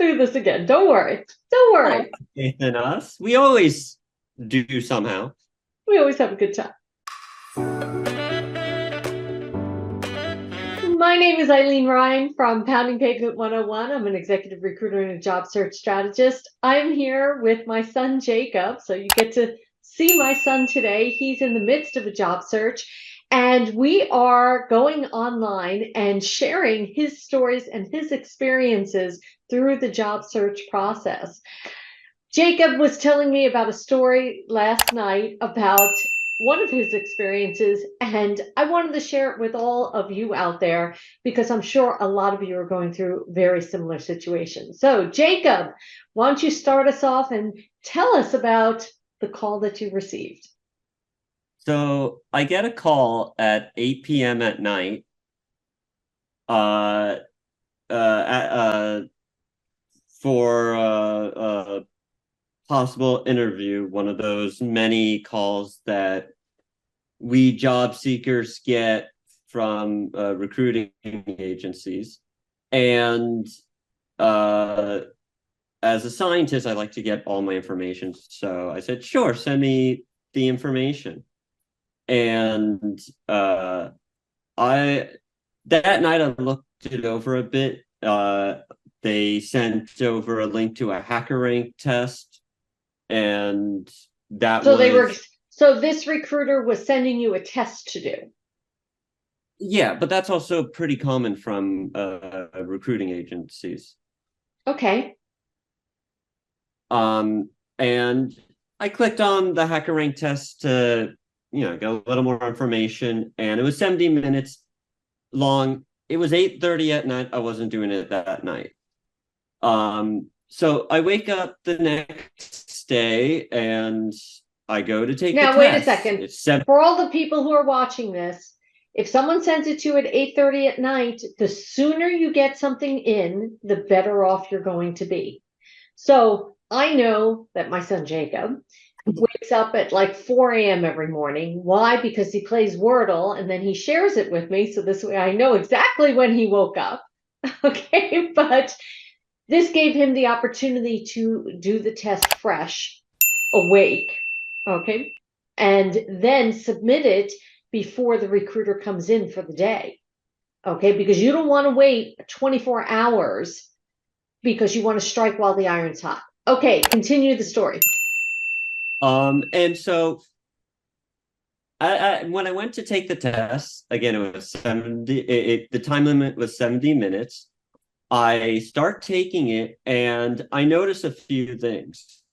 do this again. Don't worry. Don't worry. Faith in us. We always do somehow. We always have a good time. My name is Eileen Ryan from Pounding Pavement 101. I'm an executive recruiter and a job search strategist. I'm here with my son, Jacob. So you get to see my son today. He's in the midst of a job search. And we are going online and sharing his stories and his experiences through the job search process. Jacob was telling me about a story last night about one of his experiences, and I wanted to share it with all of you out there because I'm sure a lot of you are going through very similar situations. So, Jacob, why don't you start us off and tell us about the call that you received? So I get a call at 8 p.m. at night uh, for a possible interview, one of those many calls that we job seekers get from recruiting agencies. And uh, as a scientist, I like to get all my information. So I said, sure, send me the information. And I that night I looked it over a bit. They sent over a link to a HackerRank test, and that So they were was so this recruiter was sending you a test to do. yeah, but that's also pretty common from recruiting agencies. Okay. And I clicked on the HackerRank test to get a little more information, and it was 70 minutes long. It was 8:30 at night. I wasn't doing it that night. So I wake up the next day and I go to take the Now, wait a test. second. It's 7. For all the people who are watching this, if someone sends it to you at 8:30 at night, the sooner you get something in, the better off you're going to be. So I know that my son Jacob wakes up at like 4 a.m. every morning. Why? Because he plays Wordle and then he shares it with me. So this way I know exactly when he woke up. Okay. But this gave him the opportunity to do the test fresh, awake. Okay. And then submit it before the recruiter comes in for the day. Okay. Because you don't want to wait 24 hours because you want to strike while the iron's hot. Okay. Continue the story. And so when I went to take the test, again, it was 70, the time limit was 70 minutes. I start taking it and I notice a few things.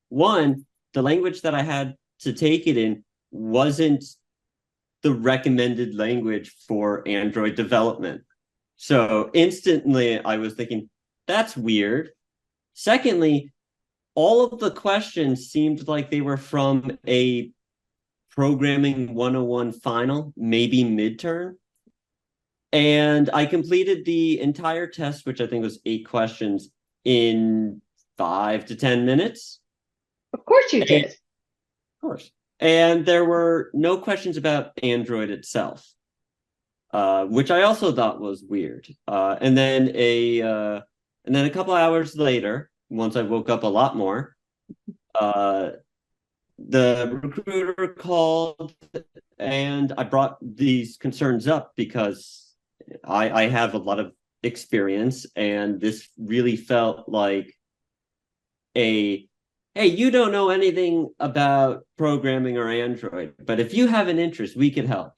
One, the language that I had to take it in wasn't the recommended language for Android development. So instantly I was thinking, that's weird. Secondly, all of the questions seemed like they were from a programming 101 final, maybe midterm. And I completed the entire test, which I think was 8 questions, in 5 to 10 minutes. Of course you And, did. of course. And there were no questions about Android itself, which I also thought was weird. And then a couple hours later, once I woke up a lot more, uh, the recruiter called and I brought these concerns up because I have a lot of experience, and this really felt like a hey, you don't know anything about programming or Android, but if you have an interest, we could help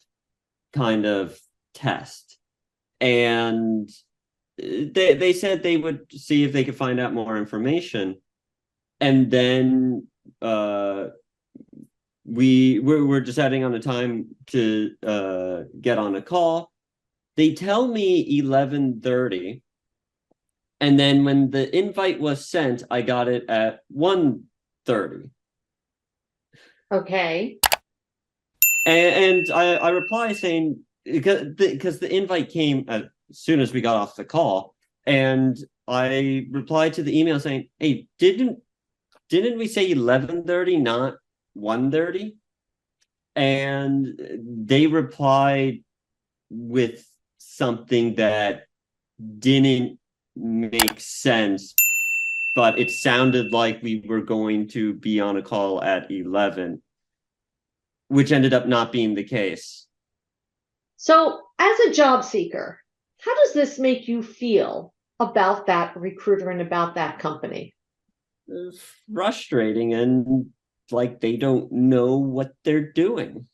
kind of test. And they said they would see if they could find out more information. And then we're deciding on a time to get on a call. They tell me 11:30, and then when the invite was sent, I got it at 1:30. Okay. And I reply saying, because the invite came as soon as we got off the call, and I replied to the email saying, hey, didn't we say 11:30, not 1:30? And they replied with something that didn't make sense but it sounded like we were going to be on a call at 11, which ended up not being the case. So, as a job seeker, how does this make you feel about that recruiter and about that company? It's frustrating and like they don't know what they're doing.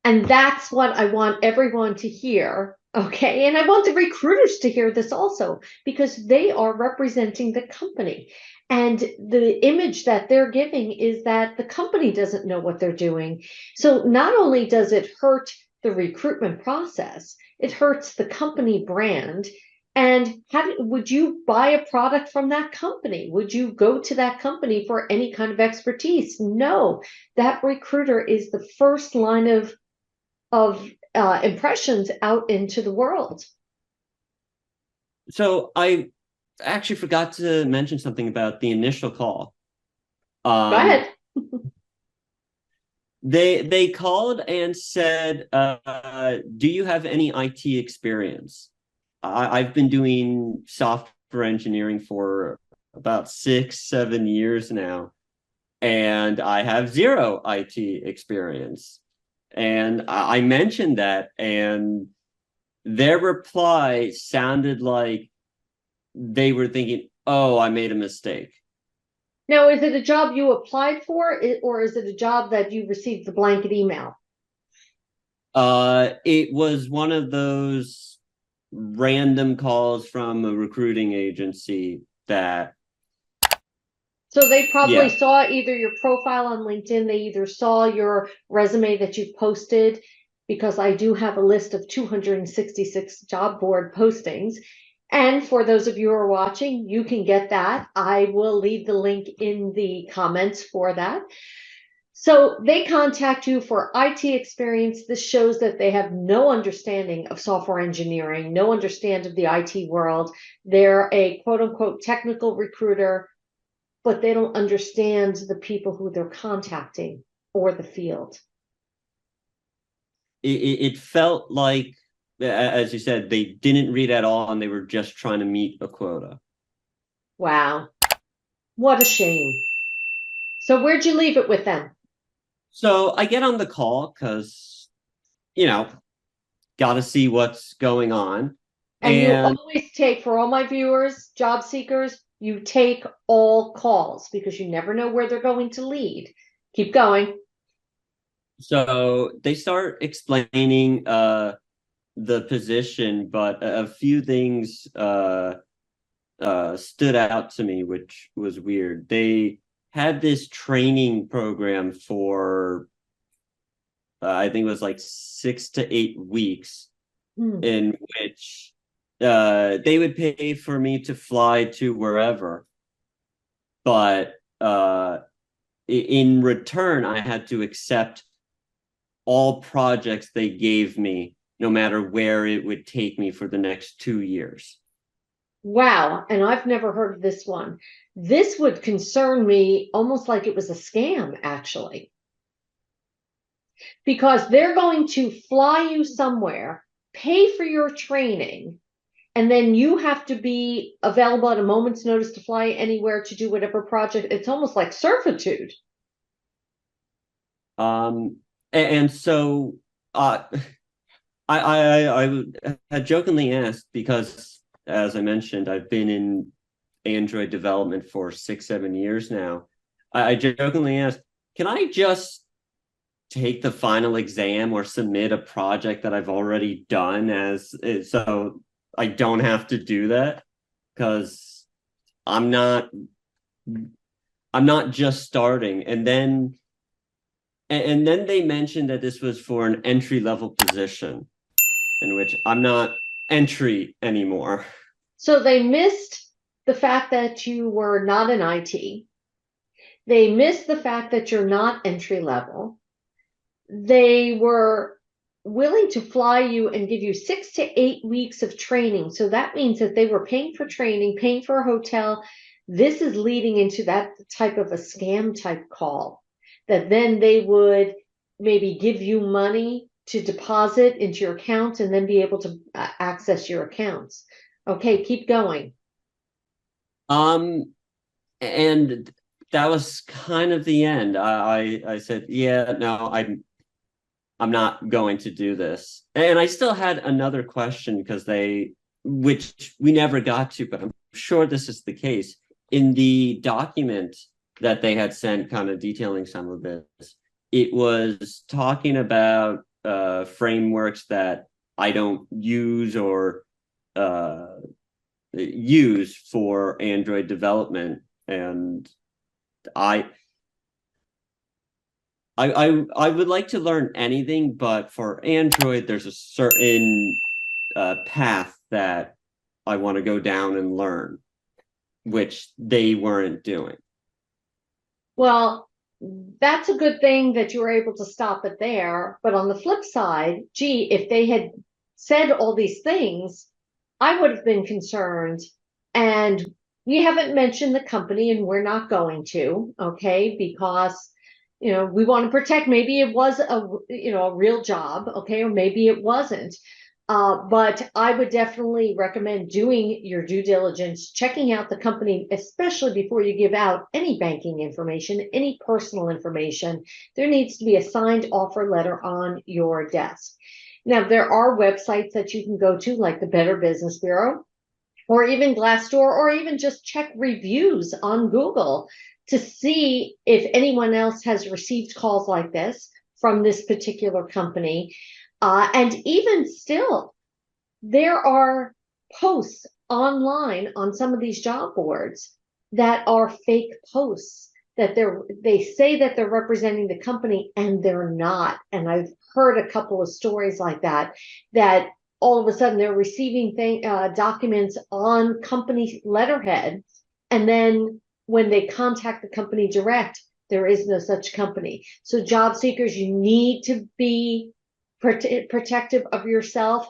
And that's what I want everyone to hear. Okay. And I want the recruiters to hear this also, because they are representing the company. And the image that they're giving is that the company doesn't know what they're doing. So not only does it hurt the recruitment process, it hurts the company brand. And would you buy a product from that company? Would you go to that company for any kind of expertise? No, that recruiter is the first line of impressions out into the world. So I actually forgot to mention something about the initial call. Go ahead. They called and said, "Do you have any IT experience?" I've been doing software engineering for about 6, 7 years now, and I have zero IT experience. And I mentioned that, and their reply sounded like they were thinking, "Oh, I made a mistake." Now, is it a job you applied for, or is it a job that you received the blanket email? It was one of those random calls from a recruiting agency that, So they probably yeah. saw either your profile on LinkedIn, they either saw your resume that you've posted, because I do have a list of 266 job board postings. And for those of you who are watching, you can get that. I will leave the link in the comments for that. So they contact you for IT experience. This shows that they have no understanding of software engineering, no understanding of the IT world. They're a quote unquote technical recruiter, but they don't understand the people who they're contacting or the field. It felt like, as you said, they didn't read at all and they were just trying to meet a quota. Wow. What a shame. So where'd you leave it with them? So I get on the call because, you know, got to see what's going on. And you And always take, for all my viewers, job seekers, you take all calls because you never know where they're going to lead. Keep going. so they start explaining the position, but a few things stood out to me, which was weird. They had this training program for, I think it was like 6 to 8 weeks, Hmm. in which they would pay for me to fly to wherever, but in return, I had to accept all projects they gave me, no matter where it would take me for the next 2 years. Wow. And I've never heard of this one. This would concern me almost like it was a scam, actually, because they're going to fly you somewhere, pay for your training, and then you have to be available at a moment's notice to fly anywhere to do whatever project. It's almost like servitude. Um, and so uh, I had jokingly asked because, as I mentioned, I've been in Android development for 6, 7 years now. I jokingly asked, "Can I just take the final exam or submit a project that I've already done so I don't have to do that? Because I'm not I'm not just starting." And then they mentioned that this was for an entry level position, in which I'm not entry anymore. So they missed the fact that you were not in IT. They missed the fact that you're not entry level. They were willing to fly you and give you 6 to 8 weeks of training. So that means that they were paying for training, paying for a hotel. This is leading into that type of a scam type call, that then they would maybe give you money to deposit into your account and then be able to access your accounts. Okay, keep going. Um, And that was kind of the end. I said, yeah, no, I'm not going to do this. And I still had another question because which we never got to, but I'm sure this is the case. In the document that they had sent, kind of detailing some of this, it was talking about frameworks that I don't use or use for Android development. And I I would like to learn anything, but for Android, there's a certain path that I want to go down and learn, which they weren't doing. Well, that's a good thing that you were able to stop it there. But on the flip side, gee, if they had said all these things, I would have been concerned. And we haven't mentioned the company, and we're not going to, okay, because we want to protect. Maybe it was a real job, okay, or maybe it wasn't. But I would definitely recommend doing your due diligence, checking out the company, especially before you give out any banking information, any personal information. There needs to be a signed offer letter on your desk. Now, there are websites that you can go to, like the Better Business Bureau, or even Glassdoor, or even just check reviews on Google to see if anyone else has received calls like this from this particular company. And even still, there are posts online on some of these job boards that are fake posts, that they say that they're representing the company and they're not. And I've heard a couple of stories like that all of a sudden they're receiving documents on company letterhead, and then when they contact the company direct, there is no such company. So job seekers, you need to be protective of yourself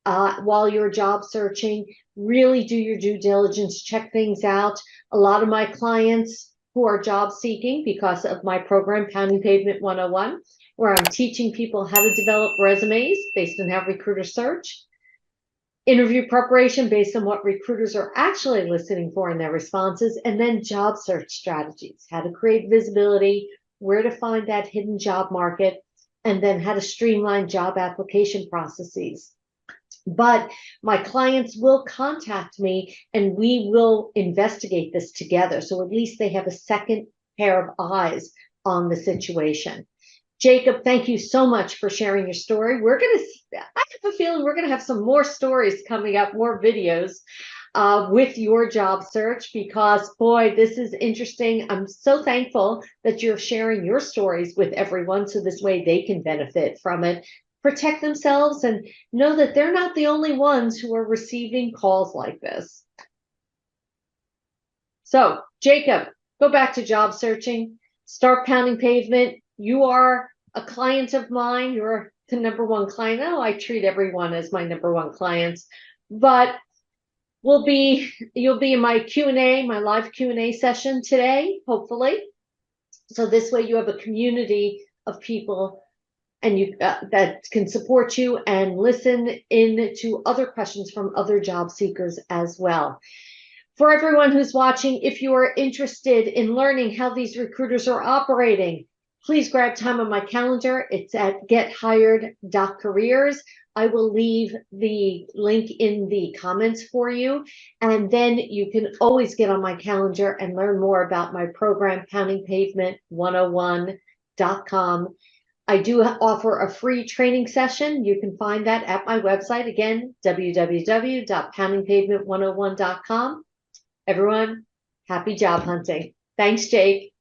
while you're job searching. Really do your due diligence, check things out. A lot of my clients who are job seeking, because of my program, Pounding Pavement 101, where I'm teaching people how to develop resumes based on how recruiters search, interview preparation based on what recruiters are actually listening for in their responses, and then job search strategies, how to create visibility, where to find that hidden job market, and then how to streamline job application processes. But my clients will contact me and we will investigate this together. So at least they have a second pair of eyes on the situation. Jacob, thank you so much for sharing your story. I have a feeling we're going to have some more stories coming up, more videos with your job search, because boy, this is interesting. I'm so thankful that you're sharing your stories with everyone so this way they can benefit from it, protect themselves, and know that they're not the only ones who are receiving calls like this. So, Jacob, go back to job searching, start pounding pavement. You are a client of mine. You're the number one client. Oh, I treat everyone as my number one clients, but you'll be in my Q&A, my live Q&A session today, hopefully. So this way you have a community of people and you that can support you and listen in to other questions from other job seekers as well. For everyone who's watching, if you are interested in learning how these recruiters are operating, please grab time on my calendar. It's at gethired.careers. I will leave the link in the comments for you. And then you can always get on my calendar and learn more about my program, poundingpavement101.com. I do offer a free training session. You can find that at my website, again, www.poundingpavement101.com. Everyone, happy job hunting. Thanks, Jake.